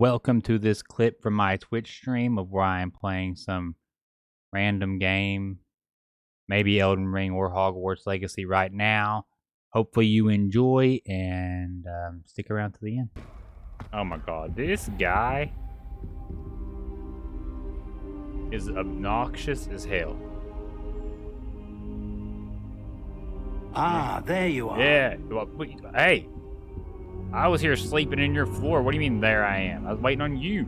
Welcome to this clip from my Twitch stream of where I am playing some random game, maybe Elden Ring or Hogwarts Legacy right now. Hopefully you enjoy and stick around to the end. Oh my god, this guy is obnoxious as hell. Ah, there you are. Yeah, hey, I was here sleeping in your floor. What do you mean there I am? I was waiting on you.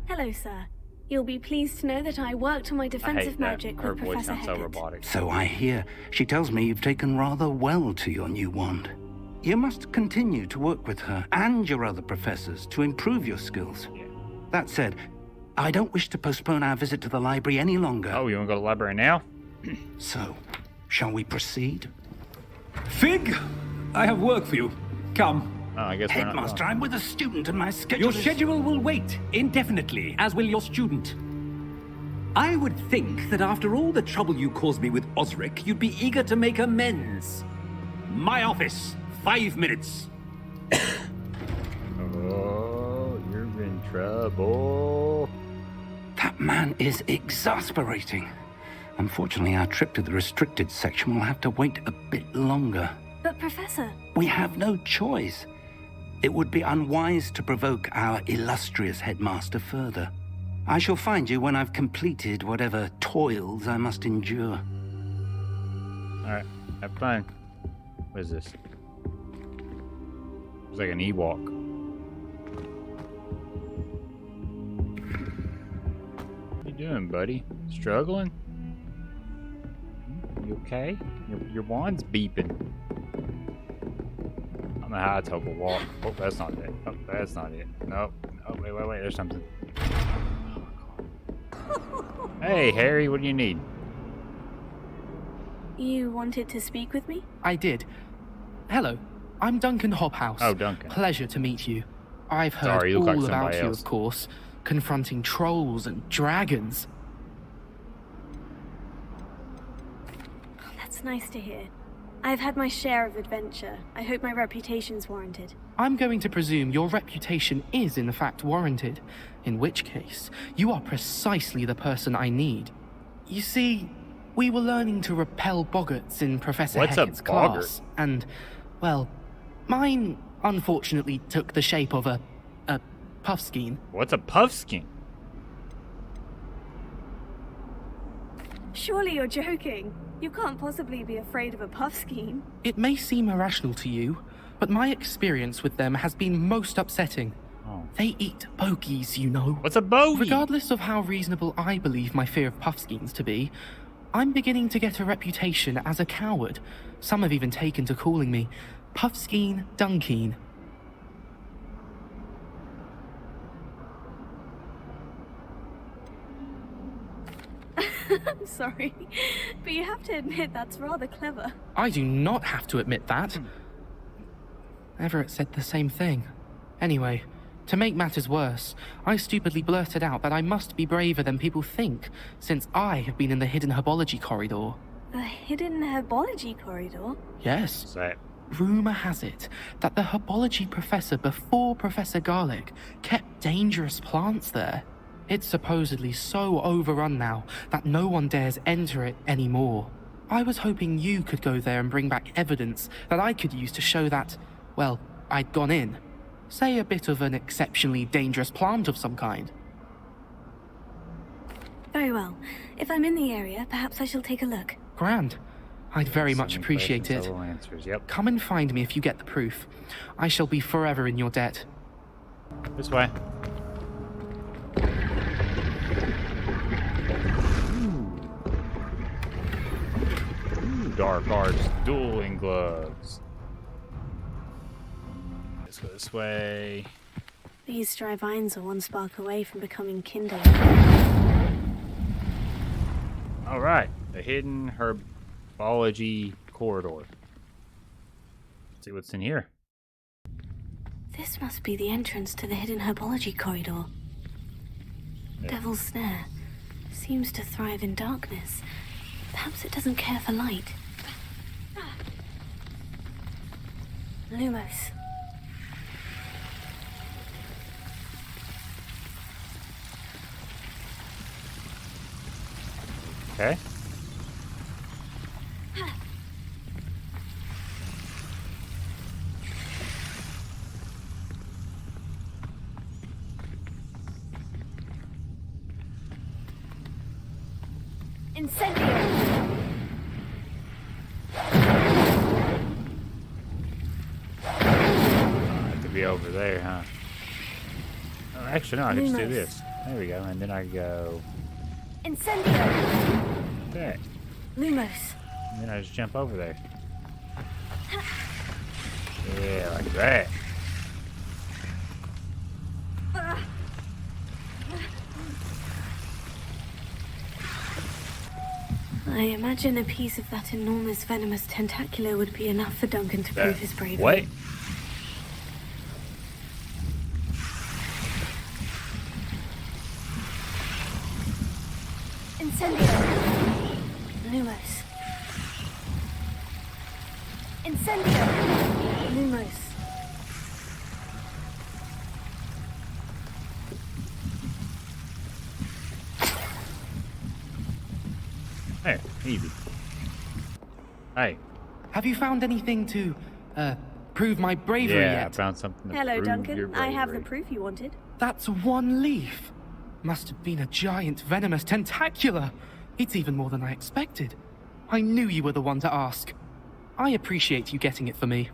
Hello, sir. You'll be pleased to know that I worked on my defensive magic Her with voice Professor sounds so Hecat. robotic. So I hear. She tells me you've taken rather well to your new wand. You must continue to work with her and your other professors to improve your skills. Yeah. That said, I don't wish to postpone our visit to the library any longer. Oh, you want to go to the library now? So, shall we proceed? Fig, I have work for you. Come. Oh, I guess we're not Headmaster, going. I'm with a student and my schedule Your is... schedule will wait indefinitely, as will your student. I would think that after all the trouble you caused me with Osric, you'd be eager to make amends. My office, 5 minutes. Oh, you're in trouble. That man is exasperating. Unfortunately, our trip to the restricted section will have to wait a bit longer. But, Professor, We have no choice. It would be unwise to provoke our illustrious headmaster further. I shall find you when I've completed whatever toils I must endure. Alright, have fun. What is this? It's like an Ewok. What you doing, buddy? Struggling? You okay? Your wand's beeping. I don't know how to take a walk. Oh, that's not it. Oh, that's not it. Nope. Oh, wait. There's something. Hey, Harry, what do you need? you wanted to speak with me? I did. Hello, I'm Duncan Hobhouse. Oh, Duncan. Pleasure to meet you. I've heard Sorry, you look all like about somebody you, else. of course, confronting trolls and dragons. Oh, that's nice to hear. I've had my share of adventure. I hope my reputation's warranted. I'm going to presume your reputation is in fact warranted, in which case, you are precisely the person I need. You see, we were learning to repel boggarts in Professor What's a Hecat's boggart? class, and, well, mine unfortunately took the shape of a puffskein. What's a puffskein? Surely you're joking. You can't possibly be afraid of a puffskein. It may seem irrational to you, but my experience with them has been most upsetting. Oh. They eat bogies, you know. What's a bogey? Regardless of how reasonable I believe my fear of puffskeins to be, I'm beginning to get a reputation as a coward. Some have even taken to calling me Puffskeen Dunkeen. I'm sorry, but you have to admit that's rather clever. I do not have to admit that. Everett said the same thing. Anyway, to make matters worse, I stupidly blurted out that I must be braver than people think, since I have been in the hidden herbology corridor. The hidden herbology corridor? Yes. What's that? Rumor has it that the herbology professor before Professor Garlic kept dangerous plants there. It's supposedly so overrun now that no one dares enter it anymore. I was hoping you could go there and bring back evidence that I could use to show that, well, I'd gone in. Say a bit of an exceptionally dangerous plant of some kind. Very well. If I'm in the area, perhaps I shall take a look. Grand. I'd very much Seven appreciate questions, it. several answers. Yep. Come and find me if you get the proof. I shall be forever in your debt. This way. Ooh, dark arts dueling gloves. Let's go this way. These dry vines are one spark away from becoming kindling. All right, the hidden herbology corridor. Let's see what's in here. This must be the entrance to the hidden herbology corridor. Yeah. Devil's Snare seems to thrive in darkness. Perhaps it doesn't care for light. Lumos. Okay. Incendio! Have to be over there, huh? Oh, actually, no, I can just do this. There we go, and then I go... Incendio! Okay. Lumos. And then I just jump over there. Yeah, like that. I imagine a piece of that enormous venomous tentacular would be enough for Duncan to prove his bravery. What? Incendio! Lumos. Incendio! Lumos. There, easy. Hey. Have you found anything to, prove my bravery Yeah, I yet? found something to Hello, prove Duncan. your I have the bravery. proof you wanted. That's one leaf. Must have been a giant venomous tentacular. It's even more than I expected. I knew you were the one to ask. I appreciate you getting it for me.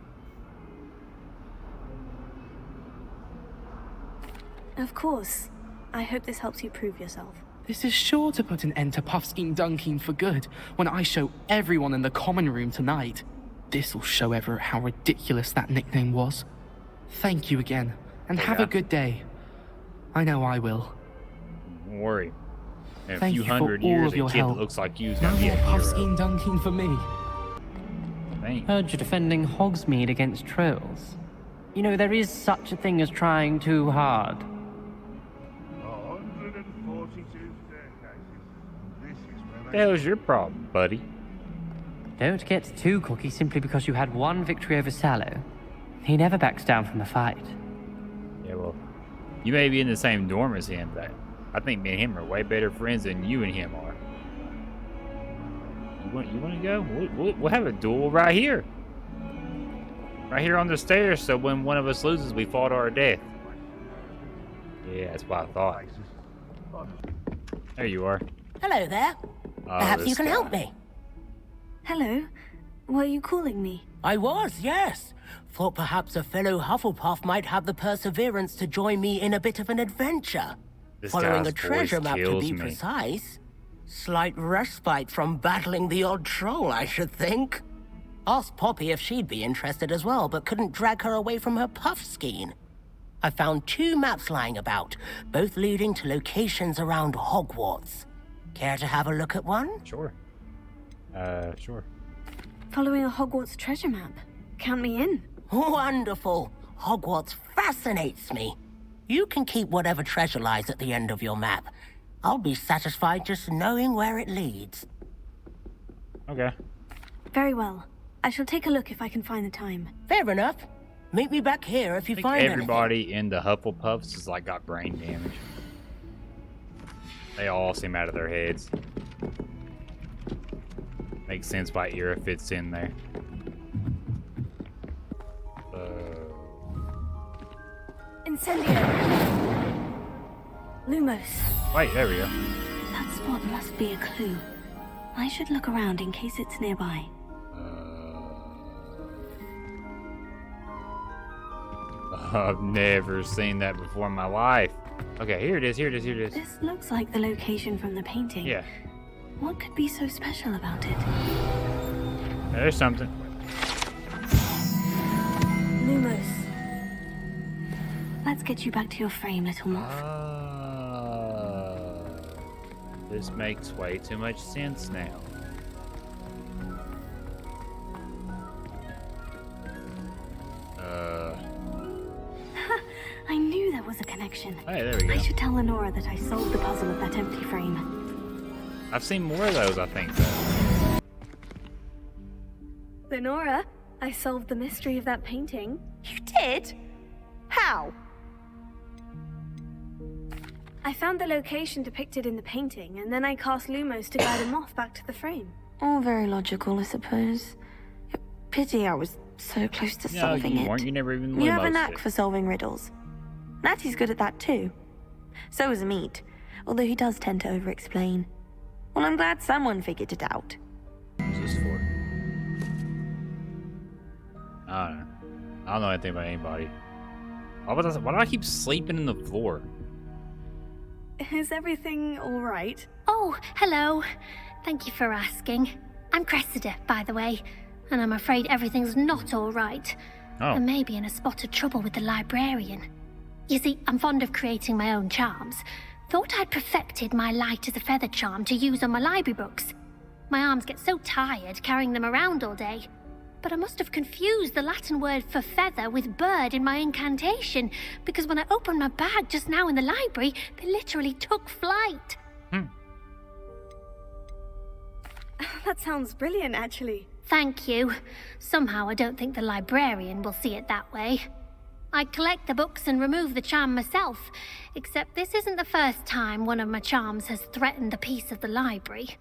Of course. I hope this helps you prove yourself. This is sure to put an end to Puffskein Dunkin for good when I show everyone in the common room tonight. This'll show Everett how ridiculous that nickname was. Thank you again, and have a good day. I know I will. Don't worry. In a Thank few you for hundred all years, of a your kid help. that looks like you's No gonna be more a hero. Puffskein Dunkin for me. Thanks. Heard you're defending Hogsmeade against trolls. You know, there is such a thing as trying too hard. 142 staircases. This is where What the hell's your problem, buddy? Don't get too cocky simply because you had one victory over Sallow. He never backs down from a fight. Yeah, well, you may be in the same dorm as him, but I think me and him are way better friends than you and him are. You want to go? We'll have a duel right here. Right here on the stairs, so when one of us loses, we fall to our death. Yeah, that's what I thought. There you are. Hello there. Oh, Perhaps this you can guy. help me. Hello? Were you calling me? I was, yes. Thought perhaps a fellow Hufflepuff might have the perseverance to join me in a bit of an adventure. This Following guy's a treasure voice map to kills be me. precise. Slight respite from battling the odd troll, I should think. Asked Poppy if she'd be interested as well, but couldn't drag her away from her Puffskein. I found 2 maps lying about, both leading to locations around Hogwarts. Care to have a look at one? Sure. Sure. Following a Hogwarts treasure map. Count me in. Wonderful. Hogwarts fascinates me. You can keep whatever treasure lies at the end of your map. I'll be satisfied just knowing where it leads. Okay. Very well. I shall take a look if I can find the time. Fair enough. Meet me back here if you I think find everybody in the Hufflepuffs is like got brain damage. They all seem out of their heads. Makes sense why Eira fits in there. Incendio! Lumos. Wait, there we go. That spot must be a clue. I should look around in case it's nearby. I've never seen that before in my life. Okay, here it is, here it is, here it is. This looks like the location from the painting. Yeah, What could be so special about it? there's something. Lumos. Let's get you back to your frame, little moth. This makes way too much sense now. I knew there was a connection. Hey, there we go. I should tell Lenora that I solved the puzzle of that empty frame. I've seen more of those, I think, though. Lenora, I solved the mystery of that painting. You did? How? I found the location depicted in the painting, and then I cast Lumos to guide a moth back to the frame. All very logical, I suppose. Pity I was so close to solving you it. weren't. You never even You have a Lumosed knack it. for solving riddles. Natty's good at that too. So is Amit, although he does tend to over-explain. Well, I'm glad someone figured it out. What's this for? I don't know. I don't know anything about anybody. Why do I keep sleeping in the floor? Is everything all right? Oh, hello. Thank you for asking. I'm Cressida, by the way, and I'm afraid everything's not all right. Oh. I may be in a spot of trouble with the librarian. You see, I'm fond of creating my own charms. Thought I'd perfected my light as a feather charm to use on my library books. My arms get so tired carrying them around all day. But I must have confused the Latin word for feather with bird in my incantation, because when I opened my bag just now in the library, they literally took flight. That sounds brilliant, actually. Thank you. Somehow I don't think the librarian will see it that way. I collect the books and remove the charm myself, except this isn't the first time one of my charms has threatened the peace of the library.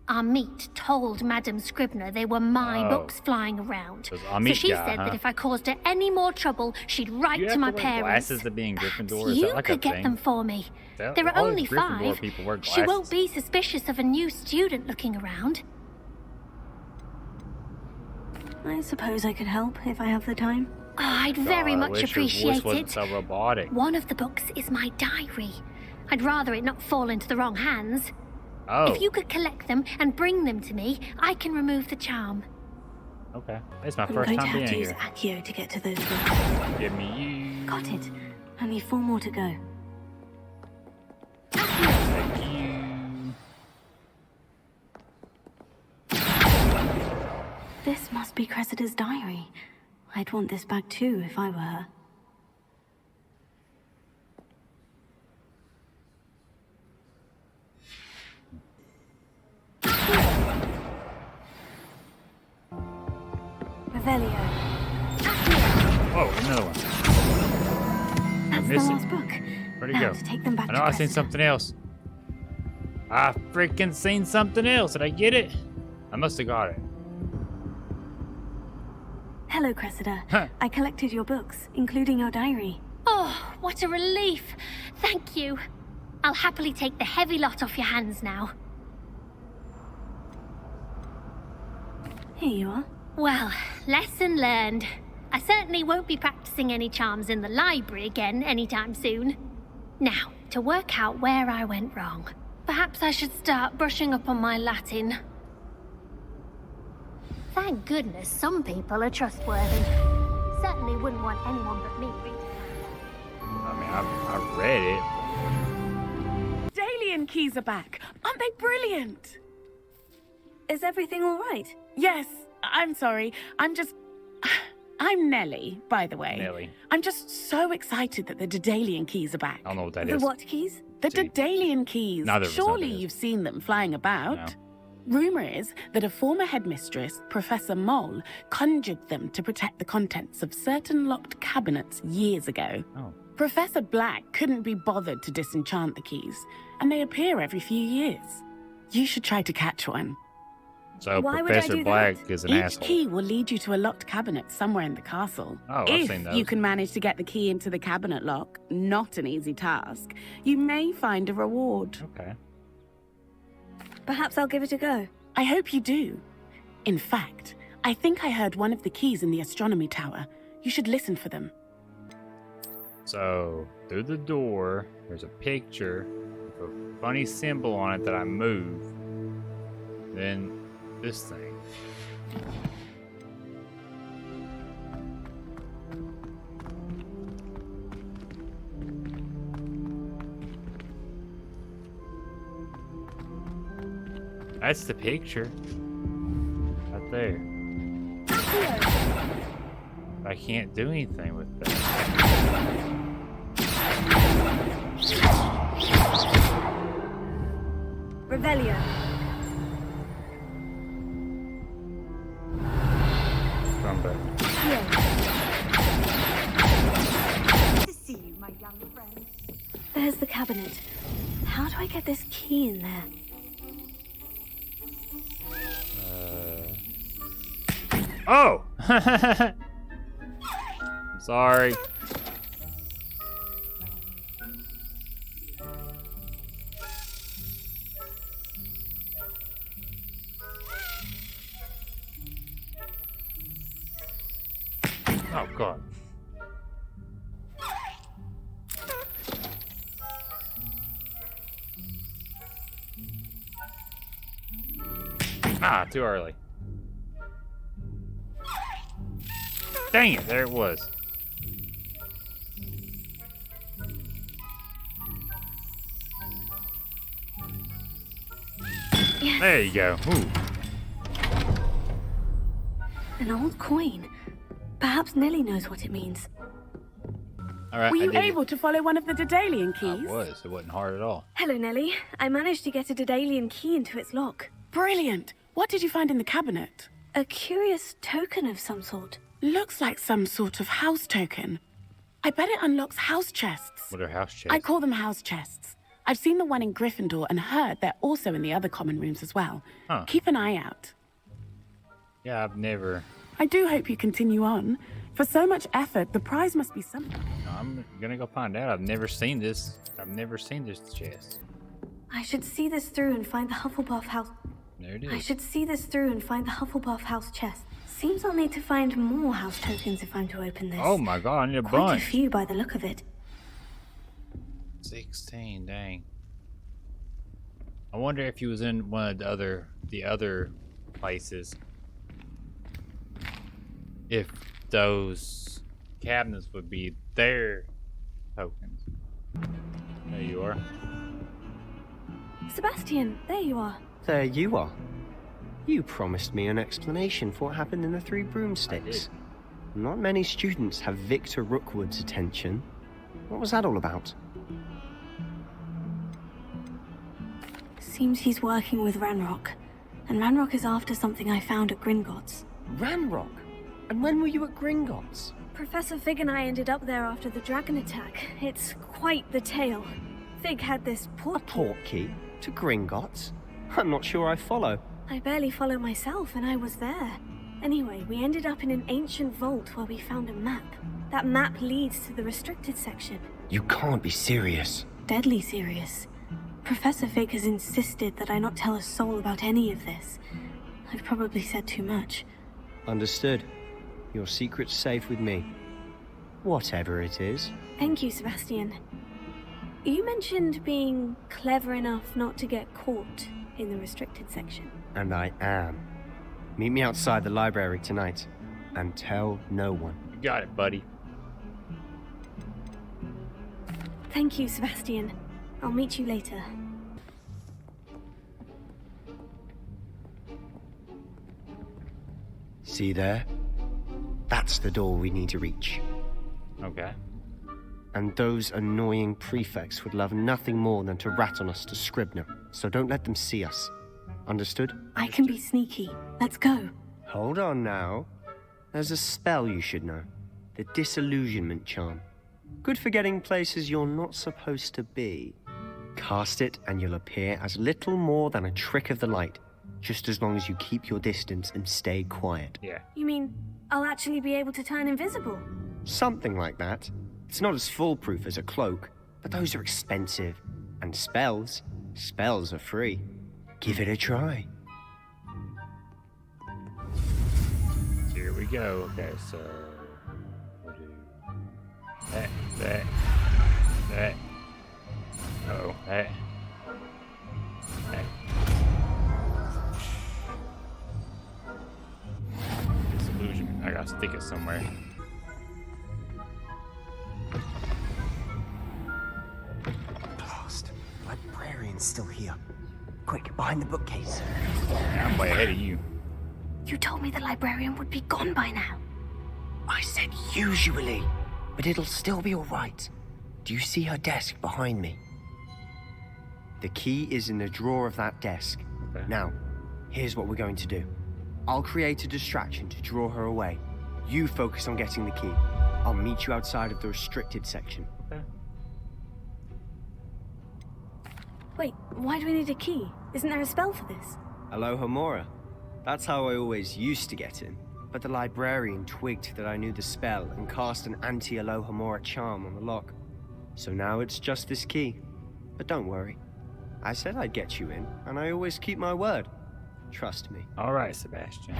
Amit told Madame Scribner they were my books flying around. So So she said that if I caused her any more trouble, she'd write You to have my to wear parents. glasses to be in Perhaps Gryffindor? Is you that like a could get thing? them for me. That- There are all only Gryffindor 5. people wear She won't glasses. be suspicious of a new student looking around. I suppose I could help if I have the time. Oh, I'd very God, I much wish your appreciate voice wasn't it. so robotic. One of the books is my diary. I'd rather it not fall into the wrong hands. Oh, If you could collect them and bring them to me, I can remove the charm. okay. It's my I'm first going to time have being to use here. Accio to get to those books. Give me you. Got it. Only 4 more to go. Thank you. This must be Cressida's diary. I'd want this bag too if I were her. Revelio. Oh, another one. That's the missing. last book. Where'd it Now go? to take them back I to know I seen Cressida. something else. I freaking seen something else. Did I get it? I must have got it. Hello, Cressida. Huh. I collected your books, including your diary. Oh, what a relief. Thank you. I'll happily take the heavy lot off your hands now. Here you are. Well, lesson learned. I certainly won't be practicing any charms in the library again anytime soon. Now, to work out where I went wrong. Perhaps I should start brushing up on my Latin. Thank goodness some people are trustworthy. Certainly wouldn't want anyone but me reading. I mean, I read it. Dalian keys are back. Aren't they brilliant? Is everything all right? Yes, I'm sorry. I'm Nellie, by the way. Nellie. I'm just so excited that the Daedalian keys are back. I don't know what that The is. what keys? The See. Daedalian keys. Neither of us know Surely what it is. you've seen them flying about. No. Rumour is that a former headmistress, Professor Moll, conjured them to protect the contents of certain locked cabinets years ago. Oh. Professor Black couldn't be bothered to disenchant the keys, and they appear every few years. You should try to catch one. So Why would I Professor do Black that? is an Each asshole. key will lead you to a locked cabinet somewhere in the castle. Oh, I've if seen those. you can manage to get the key into the cabinet lock, not an easy task, you may find a reward. Okay. Perhaps I'll give it a go. I hope you do. In fact, I think I heard one of the keys in the astronomy tower. You should listen for them. So through the door, there's a picture with a funny symbol on it that I move. Then this thing. That's the picture. Right there. I can't do anything with that. Revelio. From the There's the cabinet. How do I get this key in there? Oh! I'm sorry. Oh, God. Ah, too early. Dang it, there it was. Yes. There you go. Ooh. An old coin. Perhaps Nellie knows what it means. All right, Were you I did able to follow one of the Daedalian keys? I was. It wasn't hard at all. Hello, Nellie. I managed to get a Daedalian key into its lock. Brilliant. What did you find in the cabinet? A curious token of some sort. Looks like some sort of house token. I bet it unlocks house chests. What are house chests? I call them house chests. I've seen the one in Gryffindor and heard they're also in the other common rooms as well. Huh. Keep an eye out. Yeah, I've never... I do hope you continue on. For so much effort, the prize must be something. I'm gonna go find out. I've never seen this. I've never seen this chest. I should see this through and find the Hufflepuff house. There it I is. should see this through and find the Hufflepuff house chest. Seems I'll need to find more house tokens if I'm to open this. Oh my God, I need a Quite a bunch. few by the look of it. 16, dang. I wonder if he was in one of the other places. If those cabinets would be their tokens. There you are. Sebastian, there you are. There you are. You promised me an explanation for what happened in the Three Broomsticks. Not many students have Victor Rookwood's attention. What was that all about? Seems he's working with Ranrock. And Ranrock is after something I found at Gringotts. Ranrock? And when were you at Gringotts? Professor Fig and I ended up there after the dragon attack. It's quite the tale. Fig had this portkey to Gringotts? I'm not sure I follow. I barely follow myself, and I was there. Anyway, we ended up in an ancient vault where we found a map. That map leads to the restricted section. You can't be serious. Deadly serious. Professor Fig has insisted that I not tell a soul about any of this. I've probably said too much. Understood. Your secret's safe with me. Whatever it is. Thank you, Sebastian. You mentioned being clever enough not to get caught in the restricted section. And I am. Meet me outside the library tonight. And tell no one. You got it, buddy. Thank you, Sebastian. I'll meet you later. See there? That's the door we need to reach. Okay. And those annoying prefects would love nothing more than to rat on us to Scribner, so don't let them see us. Understood? I can be sneaky. Let's go. Hold on now. There's a spell you should know. The Disillusionment Charm. Good for getting places you're not supposed to be. Cast it and you'll appear as little more than a trick of the light, just as long as you keep your distance and stay quiet. Yeah. You mean I'll actually be able to turn invisible? Something like that. It's not as foolproof as a cloak, but those are expensive. And spells are free. Give it a try. Here we go. Okay, so we'll do that. Oh, that. Disillusionment. I gotta stick it somewhere. Blast. Librarian's still here. Quick, behind the bookcase. Yeah, I'm way ahead of you. You told me the librarian would be gone by now. I said usually, but it'll still be all right. Do you see her desk behind me? The key is in the drawer of that desk. Okay. Now, here's what we're going to do. I'll create a distraction to draw her away. You focus on getting the key. I'll meet you outside of the restricted section. Okay. Wait, why do we need a key? Isn't there a spell for this? Alohomora. That's how I always used to get in. But the librarian twigged that I knew the spell and cast an anti-Alohomora charm on the lock. So now it's just this key. But don't worry. I said I'd get you in, and I always keep my word. Trust me. All right, Sebastian.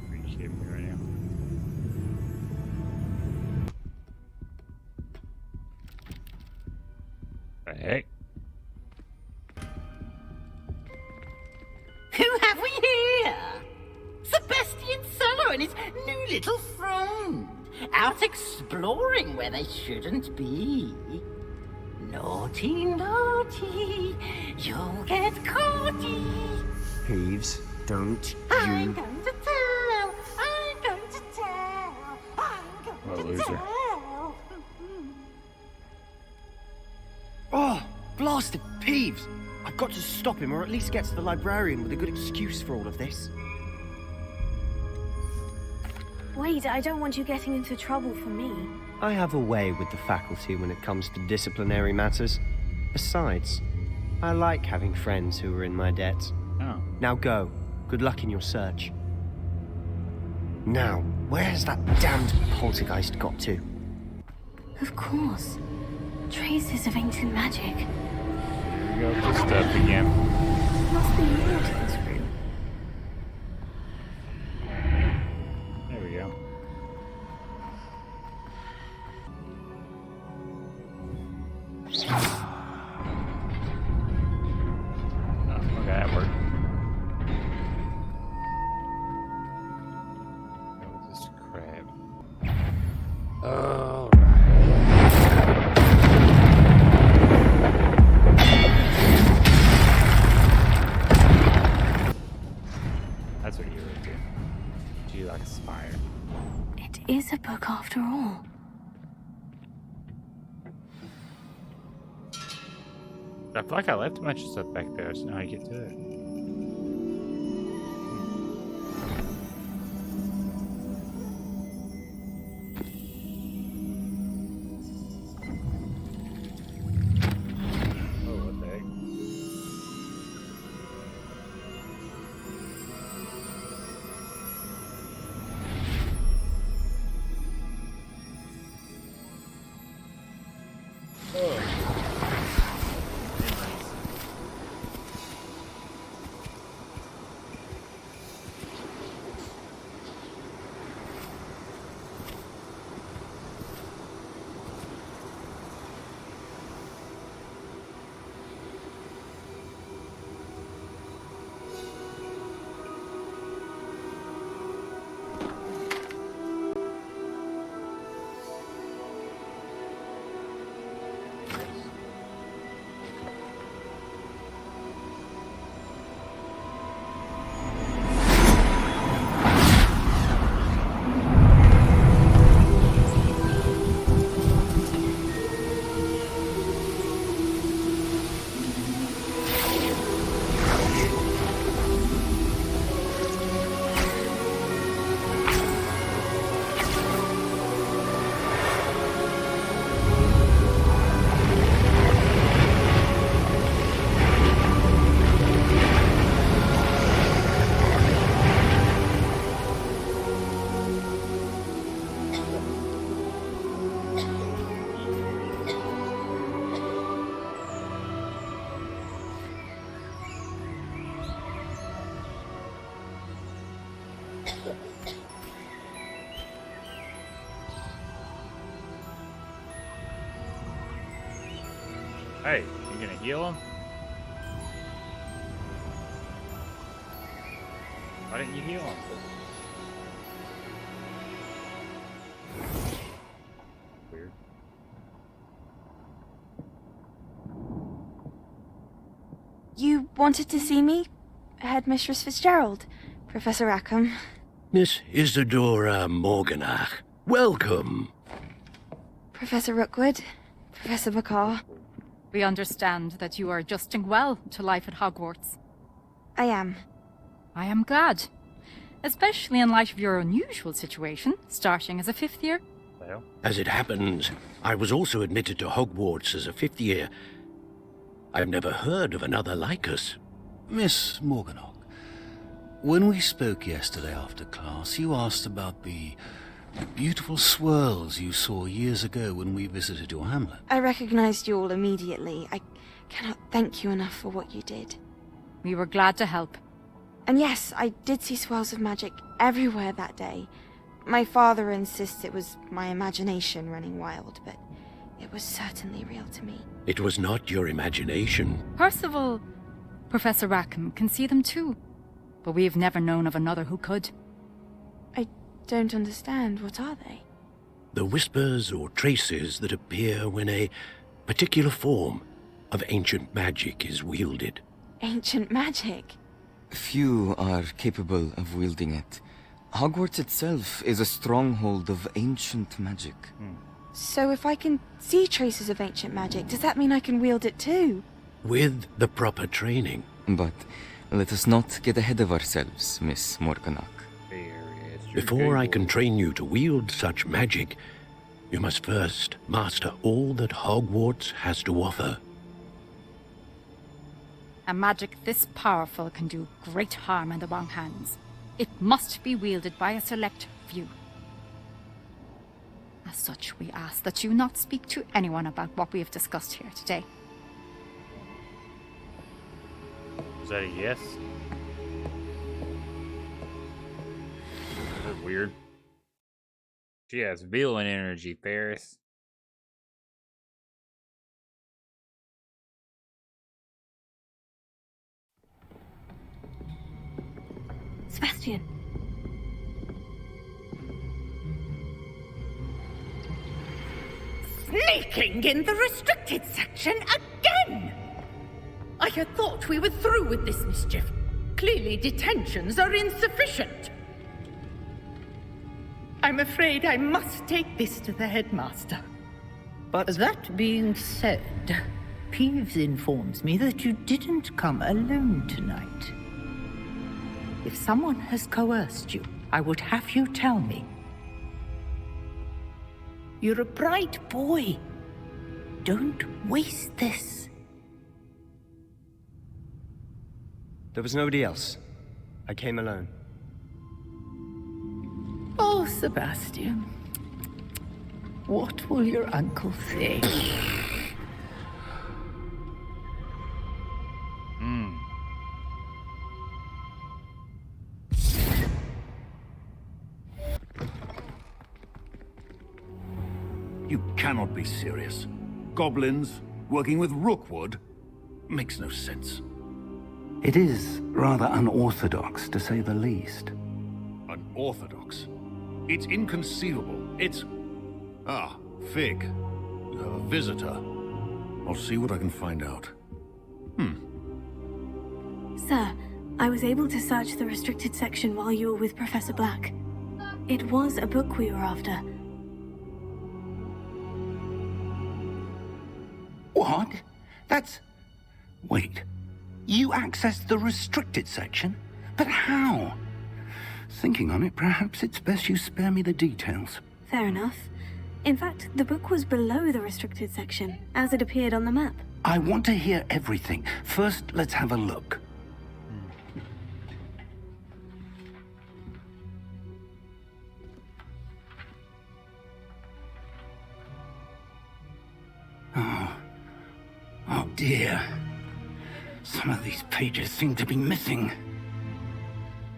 Are you kidding me right now? The heck? Who have we here? Sebastian Solo and his new little friend. Out exploring where they shouldn't be. Naughty, naughty, you'll get caughty. Peeves, don't I'm you... going to tell, I'm going to tell, I'm What a going to loser. tell. Oh, blasted Peeves! I've got to stop him, or at least get to the librarian with a good excuse for all of this. Wait, I don't want you getting into trouble for me. I have a way with the faculty when it comes to disciplinary matters. Besides, I like having friends who are in my debt. Oh. Now go. Good luck in your search. Now, where's that damned poltergeist got to? Of course. Traces of ancient magic. Here we go with the stuff again. Must be more to this room. There we go. Oh, okay, that worked. What was this crab? All right. That's what you were doing. You like aspire. It is a book after all. I feel like I left a bunch of stuff back there. I just know how to get to it. Oh, what the heck? Hey, you gonna heal him? Why didn't you heal him? Weird. You wanted to see me? Headmistress Fitzgerald, Professor Rackham. Miss Isadora Morganach, welcome. Professor Rookwood, Professor McCaw. We understand that you are adjusting well to life at Hogwarts. I am. I am glad. Especially in light of your unusual situation, starting as a 5th year. Well, as it happens, I was also admitted to Hogwarts as a 5th year. I've never heard of another like us. Miss Morganach, when we spoke yesterday after class, you asked about the beautiful swirls you saw years ago when we visited your hamlet. I recognized you all immediately. I cannot thank you enough for what you did. We were glad to help. And yes, I did see swirls of magic everywhere that day. My father insists it was my imagination running wild, but it was certainly real to me. It was not your imagination. Percival, Professor Rackham can see them too, but we have never known of another who could. I don't understand. What are they? The whispers or traces that appear when a particular form of ancient magic is wielded. Ancient magic? Few are capable of wielding it. Hogwarts itself is a stronghold of ancient magic. So if I can see traces of ancient magic, does that mean I can wield it too? With the proper training. But let us not get ahead of ourselves, Miss Morganach. Before I can train you to wield such magic, you must first master all that Hogwarts has to offer. A magic this powerful can do great harm in the wrong hands. It must be wielded by a select few. As such, we ask that you not speak to anyone about what we have discussed here today. Is that a yes? That's weird. She has villain energy, Ferris. Sebastian. Sneaking in the restricted section again! I had thought we were through with this mischief. Clearly detentions are insufficient. I'm afraid I must take this to the headmaster. But that being said, Peeves informs me that you didn't come alone tonight. If someone has coerced you, I would have you tell me. You're a bright boy. Don't waste this. There was nobody else. I came alone. Oh, Sebastian. What will your uncle say? You cannot be serious. Goblins working with Rookwood makes no sense. It is rather unorthodox, to say the least. Unorthodox? It's inconceivable. It's... Ah, Fig. You have a visitor. I'll see what I can find out. Sir, I was able to search the restricted section while you were with Professor Black. It was a book we were after. What? That's... Wait. You accessed the restricted section? But how? Thinking on it, perhaps it's best you spare me the details. Fair enough. In fact, the book was below the restricted section, as it appeared on the map. I want to hear everything. First, let's have a look. Oh dear. Some of these pages seem to be missing.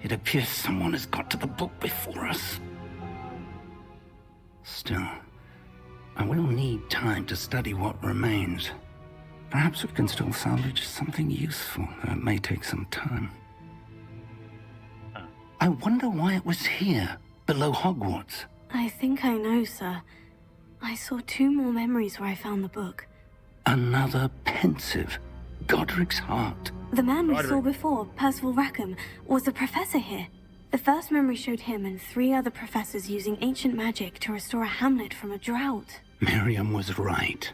It appears someone has got to the book before us. Still, I will need time to study what remains. Perhaps we can still salvage something useful, though it may take some time. I wonder why it was here, below Hogwarts. I think I know, sir. I saw 2 more memories where I found the book. Another pensive. Godric's heart. The man we saw before, Percival Rackham, was a professor here. The first memory showed him and 3 other professors using ancient magic to restore a hamlet from a drought. Miriam was right.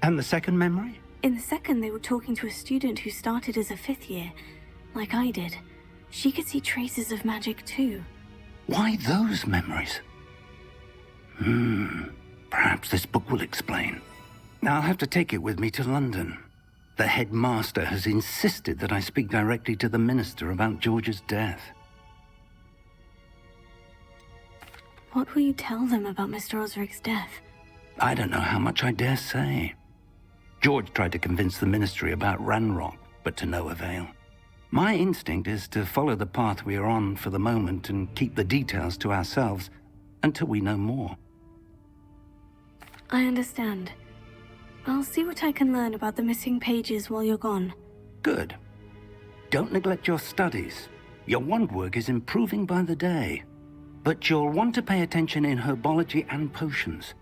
And the second memory? In the second, they were talking to a student who started as a 5th year, like I did. She could see traces of magic too. Why those memories? Perhaps this book will explain. Now I'll have to take it with me to London. The headmaster has insisted that I speak directly to the minister about George's death. What will you tell them about Mr. Osric's death? I don't know how much I dare say. George tried to convince the ministry about Ranrock, but to no avail. My instinct is to follow the path we are on for the moment and keep the details to ourselves until we know more. I understand. I'll see what I can learn about the missing pages while you're gone. Good. Don't neglect your studies. Your wand work is improving by the day. But you'll want to pay attention in herbology and potions.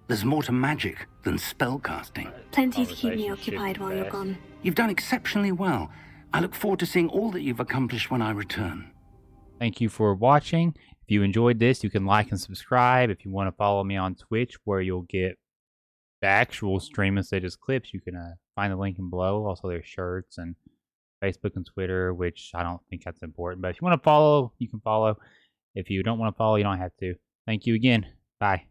There's more to magic than spellcasting. Plenty to keep me occupied while you're gone. You've done exceptionally well. I look forward to seeing all that you've accomplished when I return. Thank you for watching. If you enjoyed this, you can like and subscribe. If you want to follow me on Twitch, where you'll get the actual stream instead of just clips, you can find the link in below. Also, there's shirts and Facebook and Twitter, which I don't think that's important. But if you want to follow, you can follow. If you don't want to follow, you don't have to. Thank you again. Bye.